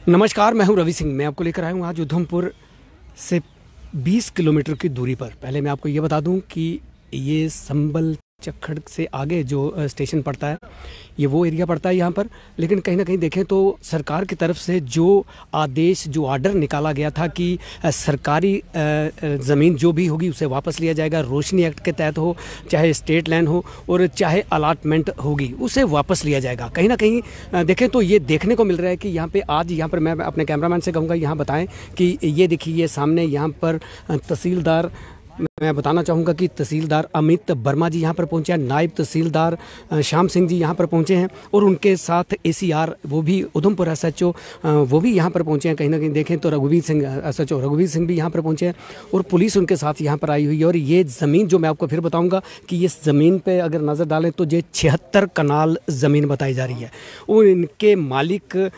नमस्कार, मैं हूं रवि सिंह। मैं आपको लेकर आया हूं आज उधमपुर से 20 किलोमीटर की दूरी पर। पहले मैं आपको ये बता दूं कि ये संबल चक्खड़ से आगे जो स्टेशन पड़ता है, ये वो एरिया पड़ता है यहाँ पर। लेकिन कहीं ना कहीं देखें तो सरकार की तरफ से जो आदेश, जो ऑर्डर निकाला गया था कि सरकारी ज़मीन जो भी होगी उसे वापस लिया जाएगा, रोशनी एक्ट के तहत हो, चाहे स्टेट लैंड हो और चाहे अलाटमेंट होगी, उसे वापस लिया जाएगा। कहीं ना कहीं देखें तो ये देखने को मिल रहा है कि यहाँ पे आज यहाँ पर मैं अपने कैमरामैन से कहूँगा यहाँ बताएं कि ये देखिए, ये सामने यहाँ पर तहसीलदार, मैं बताना चाहूँगा कि तहसीलदार अमित वर्मा जी यहाँ पर पहुँचे हैं, नायब तहसीलदार श्याम सिंह जी यहाँ पर पहुँचे हैं और उनके साथ एसीआर, वो भी उधमपुर एसएचओ, वो भी यहाँ पर पहुँचे हैं। कहीं ना कहीं देखें तो रघुवीर सिंह, एसएचओ रघुवीर सिंह भी यहाँ पर पहुँचे हैं और पुलिस उनके साथ यहाँ पर आई हुई है। और ये ज़मीन जो मैं आपको फिर बताऊँगा कि ये ज़मीन पर अगर नज़र डालें तो ये 76 कनाल ज़मीन बताई जा रही है और इनके मालिक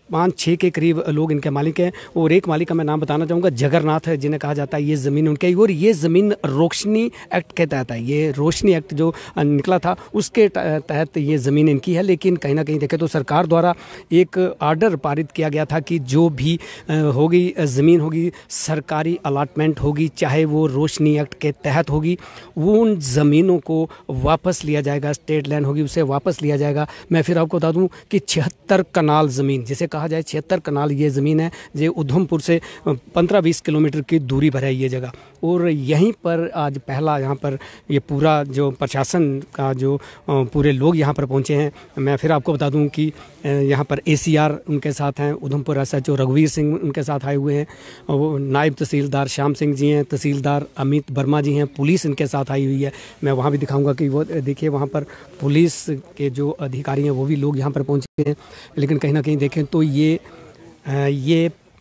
पाँच छः के करीब लोग इनके मालिक हैं। और एक मालिक का मैं नाम बताना चाहूँगा, जगरनाथ है, जिन्हें कहा जाता है ये ज़मीन उनके। और ये ज़मीन रोशनी एक्ट के तहत है। ये रोशनी एक्ट जो निकला था उसके तहत ये ज़मीन इनकी है। लेकिन कहीं ना कहीं देखें तो सरकार द्वारा एक ऑर्डर पारित किया गया था कि जो भी होगी ज़मीन होगी, सरकारी अलाटमेंट होगी, चाहे वो रोशनी एक्ट के तहत होगी, वो उन ज़मीनों को वापस लिया जाएगा। स्टेट लैंड होगी उसे वापस लिया जाएगा। मैं फिर आपको बता दूँ कि 76 कनाल ज़मीन, जिसे कहा जाए 76 कनाल ये ज़मीन है, जो उधमपुर से 15-20 किलोमीटर की दूरी पर है ये जगह। और यहीं पर आज पहला, यहाँ पर ये पूरा जो प्रशासन का जो पूरे लोग यहाँ पर पहुँचे हैं। मैं फिर आपको बता दूँ कि यहाँ पर एसीआर उनके साथ हैं, उधमपुर एसएचओ रघुवीर सिंह उनके साथ आए हुए हैं, वो नायब तहसीलदार श्याम सिंह जी हैं, तहसीलदार अमित वर्मा जी हैं, पुलिस इनके साथ आई हुई है। मैं वहाँ भी दिखाऊँगा कि वो देखिए, वहाँ पर पुलिस के जो अधिकारी हैं वो भी लोग यहाँ पर पहुँचे हैं। लेकिन कहीं ना कहीं देखें तो ये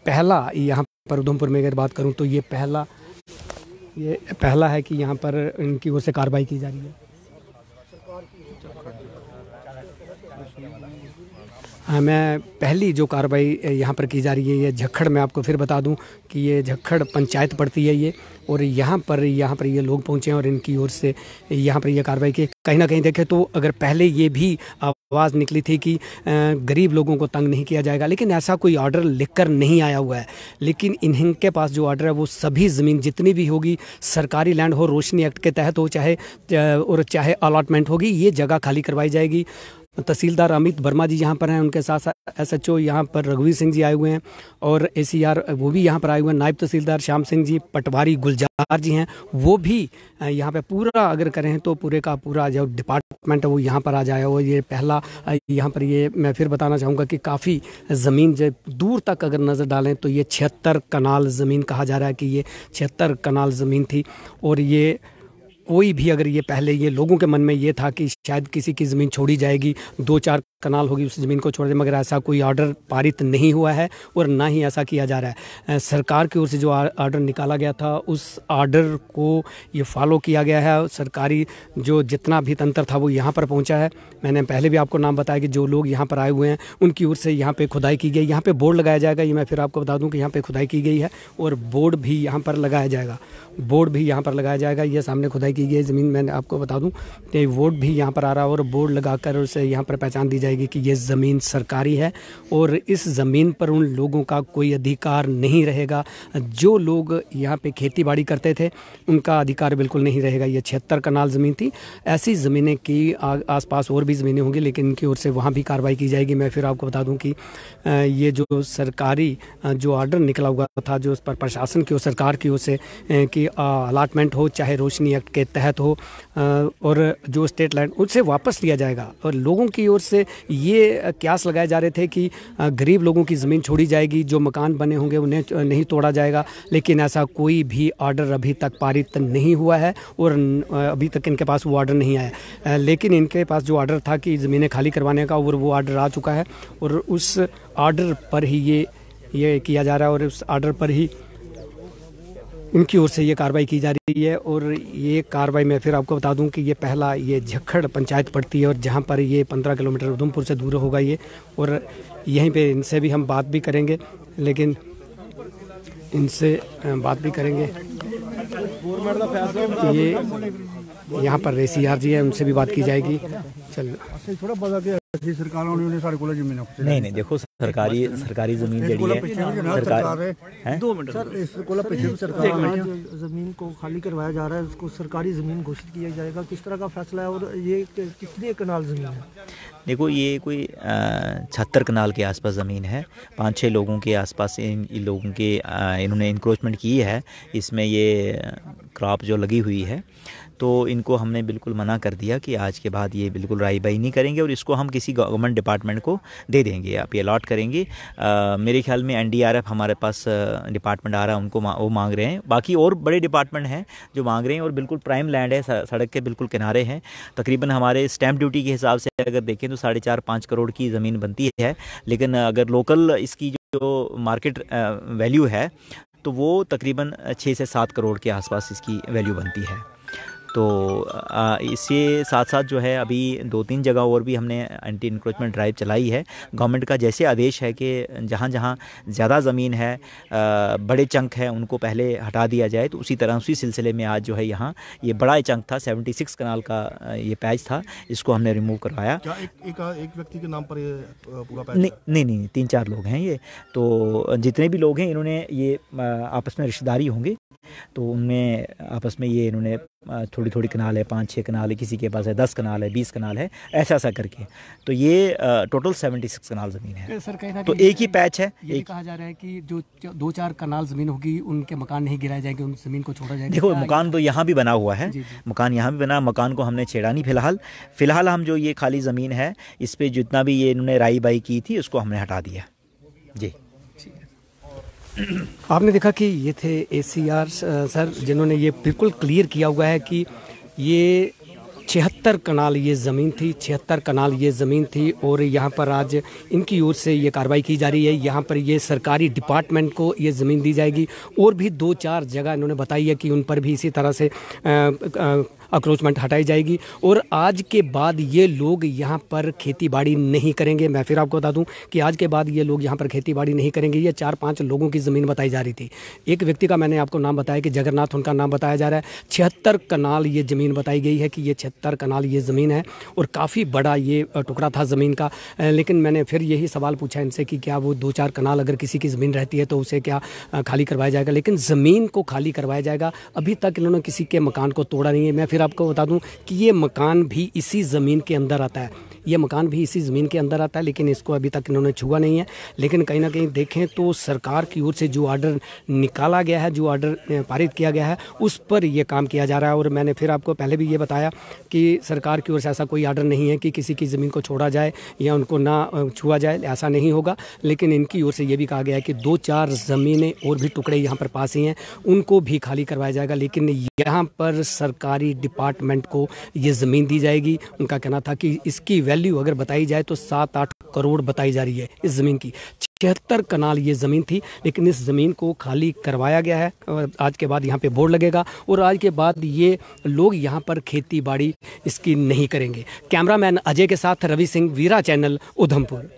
पहला, यहाँ पर उधमपुर में अगर बात करूँ तो ये पहला है कि यहाँ पर इनकी ओर से कार्रवाई की जा रही है। हाँ, मैं पहली जो कार्रवाई यहाँ पर की जा रही है, ये झक्खड़, मैं आपको फिर बता दूं कि ये झक्खड़ पंचायत पड़ती है ये। और यहाँ पर ये लोग पहुँचे हैं और इनकी ओर से यहाँ पर ये कार्रवाई की। कहीं ना कहीं देखें तो अगर पहले ये भी आवाज़ निकली थी कि गरीब लोगों को तंग नहीं किया जाएगा, लेकिन ऐसा कोई ऑर्डर लिखकर नहीं आया हुआ है। लेकिन इनके पास जो ऑर्डर है वो सभी ज़मीन जितनी भी होगी, सरकारी लैंड हो, रोशनी एक्ट के तहत हो, चाहे अलॉटमेंट होगी, ये जगह खाली करवाई जाएगी। तहसीलदार अमित वर्मा जी यहाँ पर हैं, उनके साथ एसएचओ यहाँ पर रघुवीर सिंह जी आए हुए हैं और एसीआर वो भी यहाँ पर आए हुए हैं। नायब तहसीलदार श्याम सिंह जी, पटवारी गुलजार जी हैं, वो भी यहाँ पे पूरा अगर करें तो पूरे का पूरा जो डिपार्टमेंट है वो यहाँ पर आ जाएगा। और ये पहला यहाँ पर, ये मैं फिर बताना चाहूँगा कि काफ़ी ज़मीन जो दूर तक अगर नज़र डालें तो ये 76 कनाल ज़मीन कहा जा रहा है कि ये 76 कनाल ज़मीन थी। और ये कोई भी अगर ये पहले ये लोगों के मन में ये था कि शायद किसी की ज़मीन छोड़ी जाएगी, 2-4 कनाल होगी उस ज़मीन को छोड़ दें, मगर ऐसा कोई ऑर्डर पारित नहीं हुआ है और ना ही ऐसा किया जा रहा है। सरकार की ओर से जो ऑर्डर निकाला गया था उस ऑर्डर को ये फॉलो किया गया है। सरकारी जो जितना भी तंत्र था वो यहाँ पर पहुँचा है। मैंने पहले भी आपको नाम बताया कि जो लोग यहाँ पर आए हुए हैं उनकी ओर से यहाँ पर खुदाई की गई, यहाँ पर बोर्ड लगाया जाएगा। ये मैं फिर आपको बता दूँ कि यहाँ पर खुदाई की गई है और बोर्ड भी यहाँ पर लगाया जाएगा। ये सामने खुदाई की गई ज़मीन, मैंने आपको बता दूं कि बोर्ड भी यहाँ पर आ रहा है और बोर्ड लगाकर उसे यहाँ पर पहचान दी जाएगी कि ये ज़मीन सरकारी है और इस ज़मीन पर उन लोगों का कोई अधिकार नहीं रहेगा। जो लोग यहाँ पे खेती बाड़ी करते थे उनका अधिकार बिल्कुल नहीं रहेगा। ये 76 कनाल ज़मीन थी। ऐसी ज़मीनें की आसपास और भी ज़मीनें होंगी, लेकिन इनकी ओर से वहाँ भी कार्रवाई की जाएगी। मैं फिर आपको बता दूँ कि ये जो सरकारी जो ऑर्डर निकला हुआ था, जो उस पर प्रशासन की और सरकार की ओर से कि अलाटमेंट हो, चाहे रोशनी एक्ट के तहत हो, और जो स्टेट लैंड उससे वापस लिया जाएगा। और लोगों की ओर से ये क्यास लगाए जा रहे थे कि गरीब लोगों की ज़मीन छोड़ी जाएगी, जो मकान बने होंगे उन्हें नहीं तोड़ा जाएगा। लेकिन ऐसा कोई भी ऑर्डर अभी तक पारित नहीं हुआ है और अभी तक इनके पास वो ऑर्डर नहीं आया। लेकिन इनके पास जो ऑर्डर था कि ज़मीनें खाली करवाने का, और वो ऑर्डर आ चुका है और उस ऑर्डर पर ही ये किया जा रहा है और उस ऑर्डर पर ही इनकी ओर से ये कार्रवाई की जा रही है। और ये कार्रवाई मैं फिर आपको बता दूं कि ये पहला, ये झक्खड़ पंचायत पड़ती है और जहां पर ये 15 किलोमीटर उधमपुर से दूर होगा ये। और यहीं पे इनसे भी हम बात भी करेंगे, लेकिन इनसे बात भी करेंगे। ये यहाँ पर एसीआर जी है, उनसे भी बात की जाएगी। चलो थोड़ा बता के सरकार ने सारे को जमीन नहीं देखो सरकारी जमीन जड़ी है सरकार है 2 मिनट सर इसको सरकार जमीन को खाली करवाया जा रहा है, उसको सरकारी जमीन घोषित किया जाएगा, किस तरह का फैसला है और ये कितने कनाल जमीन है? देखो ये कोई 76 कनाल के आसपास ज़मीन है, 5-6 लोगों के आसपास इन लोगों के इन्होंने इंक्रोचमेंट की है। इसमें ये क्रॉप जो लगी हुई है तो इनको हमने बिल्कुल मना कर दिया कि आज के बाद ये बिल्कुल राई बाई नहीं करेंगे और इसको हम किसी गवर्नमेंट डिपार्टमेंट को दे देंगे, आप ये अलॉट करेंगे। मेरे ख्याल में NDRF हमारे पास डिपार्टमेंट आ रहा है, उनको वो मांग रहे हैं। बाकी और बड़े डिपार्टमेंट हैं जो मांग रहे हैं और बिल्कुल प्राइम लैंड है, सड़क के बिल्कुल किनारे हैं। तकरीबन हमारे स्टैम्प ड्यूटी के हिसाब से अगर देखें तो 4.5-5 करोड़ की ज़मीन बनती है, लेकिन अगर लोकल इसकी जो मार्केट वैल्यू है तो वो तकरीबन 6 से 7 करोड़ के आसपास इसकी वैल्यू बनती है। तो इसके साथ साथ जो है अभी 2-3 जगह और भी हमने एंटी इंक्रोचमेंट ड्राइव चलाई है। गवर्नमेंट का जैसे आदेश है कि जहाँ जहाँ ज़्यादा ज़मीन है, बड़े चंक है, उनको पहले हटा दिया जाए, तो उसी तरह उसी सिलसिले में आज जो है यहाँ ये बड़ा चंक था, 76 कनाल का ये पैच था, इसको हमने रिमूव करवाया। क्या एक व्यक्ति के नाम पर ये पूरा पैच? नहीं 3-4 लोग हैं ये। तो जितने भी लोग हैं इन्होंने ये आपस में रिश्तेदारी होंगे, तो उनमें आपस में ये इन्होंने थोड़ी कनाल है, 5-6 कनाल है, किसी के पास है 10 कनाल है, 20 कनाल है, ऐसा करके। तो ये टोटल 76 कनाल ज़मीन है। सर कहना तो एक ही पैच है। ये कहा जा रहा है कि जो 2-4 कनाल ज़मीन होगी उनके मकान नहीं गिराए जाएंगे, उन ज़मीन को छोड़ा जाएगा। देखो मकान तो यहाँ भी बना हुआ है, मकान यहाँ भी बना, मकान को हमने छेड़ा नहीं फ़िलहाल हम जो ये खाली ज़मीन है इस पर जितना भी ये इन्होंने राई बाई की थी उसको हमने हटा दिया जी। आपने देखा कि ये थे ACR सर, जिन्होंने ये बिल्कुल क्लियर किया हुआ है कि ये 76 कनाल ये ज़मीन थी, 76 कनाल ये ज़मीन थी और यहाँ पर आज इनकी ओर से ये कार्रवाई की जा रही है। यहाँ पर ये सरकारी डिपार्टमेंट को ये ज़मीन दी जाएगी और भी 2-4 जगह इन्होंने बताई है कि उन पर भी इसी तरह से अक्रोचमेंट हटाई जाएगी और आज के बाद ये लोग यहाँ पर खेती बाड़ी नहीं करेंगे। मैं फिर आपको बता दूं कि आज के बाद ये लोग यहाँ पर खेती बाड़ी नहीं करेंगे। ये 4-5 लोगों की ज़मीन बताई जा रही थी। एक व्यक्ति का मैंने आपको नाम बताया कि जगन्नाथ, उनका नाम बताया जा रहा है। 76 कनाल ये ज़मीन बताई गई है कि ये 76 कनाल ये ज़मीन है और काफ़ी बड़ा ये टुकड़ा था ज़मीन का। लेकिन मैंने फिर यही सवाल पूछा इनसे कि क्या वो 2-4 कनाल अगर किसी की ज़मीन रहती है तो उसे क्या खाली करवाया जाएगा, लेकिन ज़मीन को खाली करवाया जाएगा। अभी तक इन्होंने किसी के मकान को तोड़ा नहीं है। मैं फिर आपको बता दूं कि ये मकान भी इसी ज़मीन के अंदर आता है, ये मकान भी इसी ज़मीन के अंदर आता है, लेकिन इसको अभी तक इन्होंने छुआ नहीं है। लेकिन कहीं ना कहीं देखें तो सरकार की ओर से जो ऑर्डर निकाला गया है, जो ऑर्डर पारित किया गया है, उस पर यह काम किया जा रहा है। और मैंने फिर आपको पहले भी ये बताया कि सरकार की ओर से ऐसा कोई ऑर्डर नहीं है कि किसी की ज़मीन को छोड़ा जाए या उनको ना छुआ जाए, ऐसा नहीं होगा। लेकिन इनकी ओर से ये भी कहा गया है कि 2-4 ज़मीनें और भी टुकड़े यहाँ पर पास ही हैं, उनको भी खाली करवाया जाएगा। लेकिन यहाँ पर सरकारी डिपार्टमेंट को ये ज़मीन दी जाएगी। उनका कहना था कि इसकी वैल्यू अगर बताई जाए तो 7-8 करोड़ बताई जा रही है इस ज़मीन की। 76 कनाल ये ज़मीन थी, लेकिन इस ज़मीन को खाली करवाया गया है। आज के बाद यहाँ पे बोर्ड लगेगा और आज के बाद ये लोग यहाँ पर खेती बाड़ी इसकी नहीं करेंगे। कैमरामैन अजय के साथ रवि सिंह, वीरा चैनल, उधमपुर।